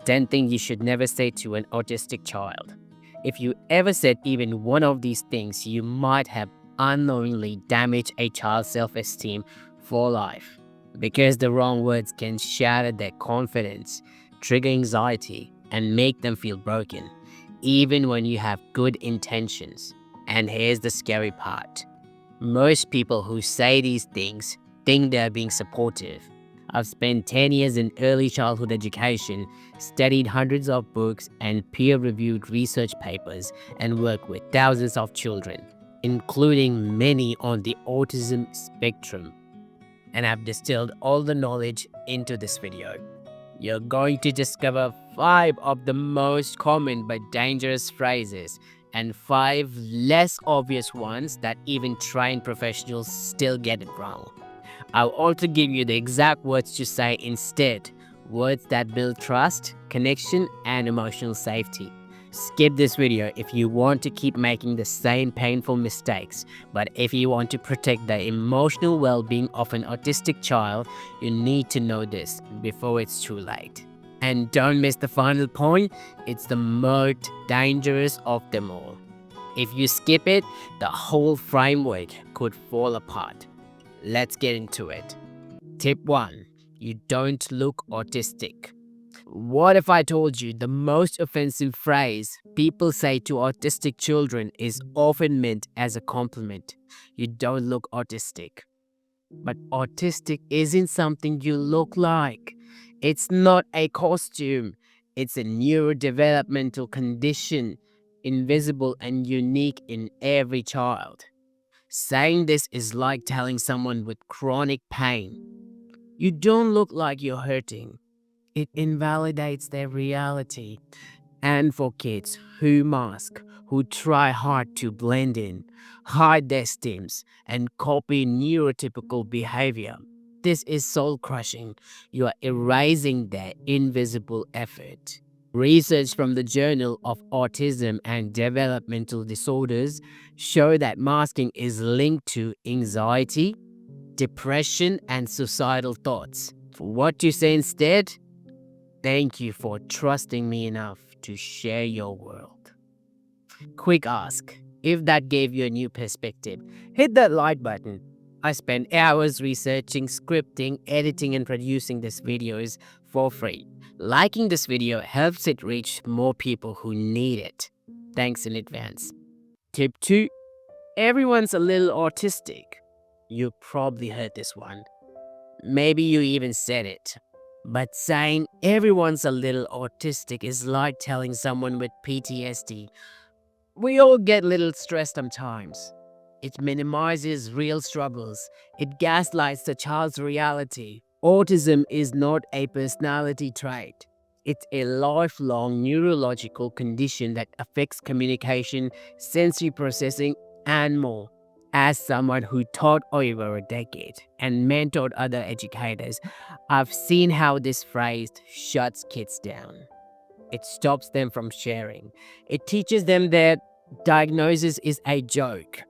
10 things you should never say to an autistic child. If you ever said even one of these things, you might have unknowingly damaged a child's self-esteem for life, because the wrong words can shatter their confidence, trigger anxiety, and make them feel broken, even when you have good intentions. And here's the scary part. Most people who say these things think they're being supportive. I've spent 10 years in early childhood education, studied hundreds of books and peer-reviewed research papers, and worked with thousands of children, including many on the autism spectrum. And I've distilled all the knowledge into this video. You're going to discover 5 of the most common but dangerous phrases and 5 less obvious ones that even trained professionals still get it wrong. I'll also give you the exact words to say instead, words that build trust, connection, and emotional safety. Skip this video if you want to keep making the same painful mistakes, but if you want to protect the emotional well-being of an autistic child, you need to know this before it's too late. And don't miss the final point, it's the most dangerous of them all. If you skip it, the whole framework could fall apart. Let's get into it. Tip 1. You don't look autistic. What if I told you the most offensive phrase people say to autistic children is often meant as a compliment? You don't look autistic. But autistic isn't something you look like. It's not a costume. It's a neurodevelopmental condition, invisible and unique in every child. Saying this is like telling someone with chronic pain, you don't look like you're hurting. It invalidates their reality. And for kids who mask, who try hard to blend in, hide their stims, and copy neurotypical behavior, this is soul-crushing. You are erasing their invisible effort. Research from the Journal of Autism and Developmental Disorders show that masking is linked to anxiety, depression, and suicidal thoughts. What to say instead? Thank you for trusting me enough to share your world. Quick ask. If that gave you a new perspective, hit that like button. I spent hours researching, scripting, editing, and producing these videos for free. Liking this video helps it reach more people who need it. Thanks in advance. Tip 2. Everyone's a little autistic. You probably heard this one. Maybe you even said it. But saying everyone's a little autistic is like telling someone with PTSD. We all get a little stressed sometimes. It minimizes real struggles. It gaslights the child's reality. Autism is not a personality trait. It's a lifelong neurological condition that affects communication, sensory processing, and more. As someone who taught over a decade and mentored other educators, I've seen how this phrase shuts kids down. It stops them from sharing. It teaches them that diagnosis is a joke.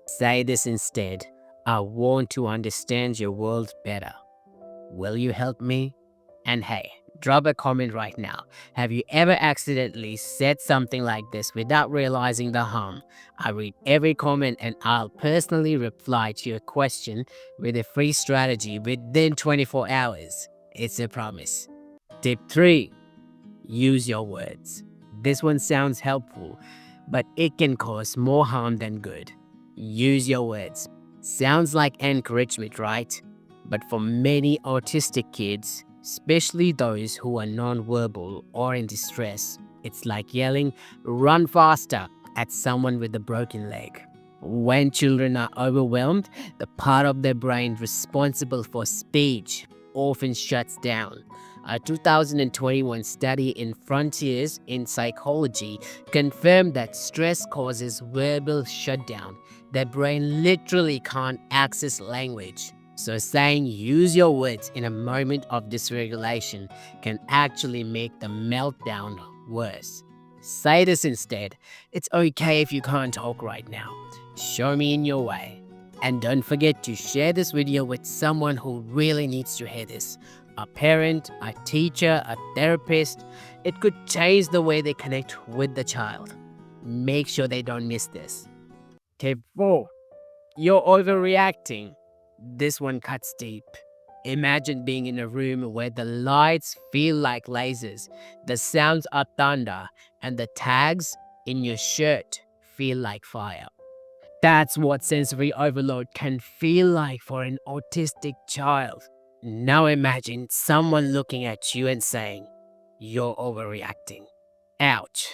Say this instead. I want to understand your world better. Will you help me? And hey, drop a comment right now. Have you ever accidentally said something like this without realizing the harm? I read every comment and I'll personally reply to your question with a free strategy within 24 hours. It's a promise. Tip 3. Use your words. This one sounds helpful, but it can cause more harm than good. Use your words. Sounds like encouragement, right? But for many autistic kids, especially those who are non-verbal or in distress, it's like yelling, "Run faster," at someone with a broken leg. When children are overwhelmed, the part of their brain responsible for speech often shuts down. A 2021 study in Frontiers in Psychology confirmed that stress causes verbal shutdown. Their brain literally can't access language. So saying use your words in a moment of dysregulation can actually make the meltdown worse. Say this instead. It's okay if you can't talk right now. Show me in your way. And don't forget to share this video with someone who really needs to hear this. a parent, a teacher, a therapist. It could change the way they connect with the child. Make sure they don't miss this. Tip 4. You're overreacting. This one cuts deep. Imagine being in a room where the lights feel like lasers, the sounds are thunder, and the tags in your shirt feel like fire. That's what sensory overload can feel like for an autistic child. Now imagine someone looking at you and saying, "You're overreacting." Ouch.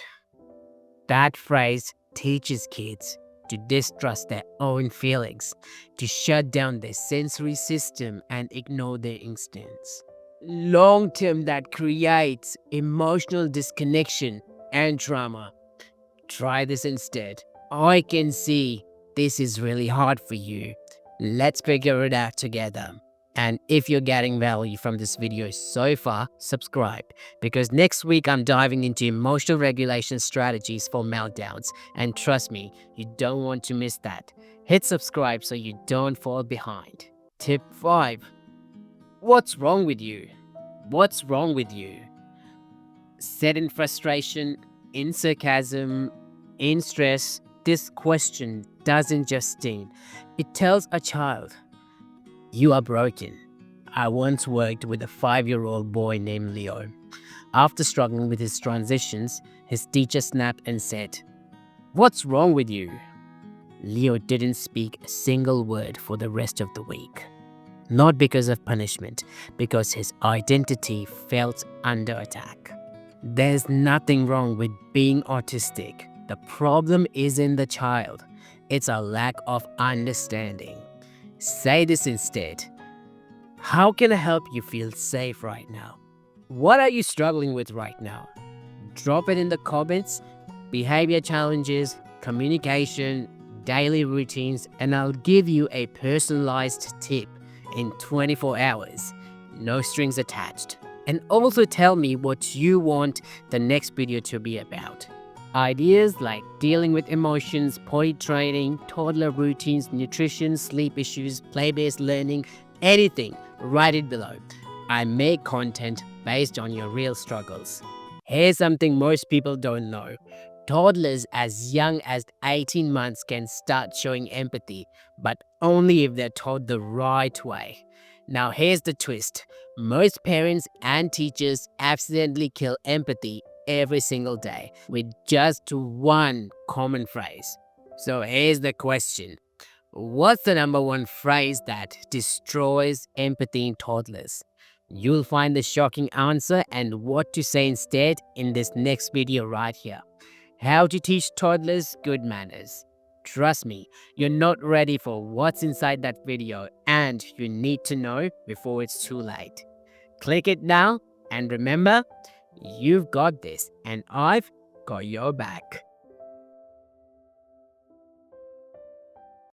That phrase teaches kids to distrust their own feelings, to shut down their sensory system and ignore their instincts. Long term, that creates emotional disconnection and trauma. Try this instead. I can see this is really hard for you. Let's figure it out together. And if you're getting value from this video so far, subscribe, because next week I'm diving into emotional regulation strategies for meltdowns. And trust me, you don't want to miss that. Hit subscribe so you don't fall behind. Tip 5. What's wrong with you? What's wrong with you? Said in frustration, in sarcasm, in stress, this question doesn't just sting. It tells a child, "You are broken." I once worked with a 5-year-old boy named Leo. After struggling with his transitions, his teacher snapped and said, "What's wrong with you?" Leo didn't speak a single word for the rest of the week. Not because of punishment, because his identity felt under attack. There's nothing wrong with being autistic. The problem is in the child. It's a lack of understanding. Say this instead. How can I help you feel safe right now? What are you struggling with right now? Drop it in the comments. Behavior challenges, communication, daily routines, and I'll give you a personalized tip in 24 hours. No strings attached. And also tell me what you want the next video to be about. Ideas like dealing with emotions, potty training, toddler routines, nutrition, sleep issues, play-based learning, anything, write it below. I make content based on your real struggles. Here's something most people don't know. Toddlers as young as 18 months can start showing empathy, but only if they're taught the right way. Now here's the twist. Most parents and teachers accidentally kill empathy every single day with just one common phrase. So here's the question. What's the number one phrase that destroys empathy in toddlers? You'll find the shocking answer and what to say instead in this next video right here. How to teach toddlers good manners. Trust me, you're not ready for what's inside that video and you need to know before it's too late. Click it now and remember, you've got this and I've got your back.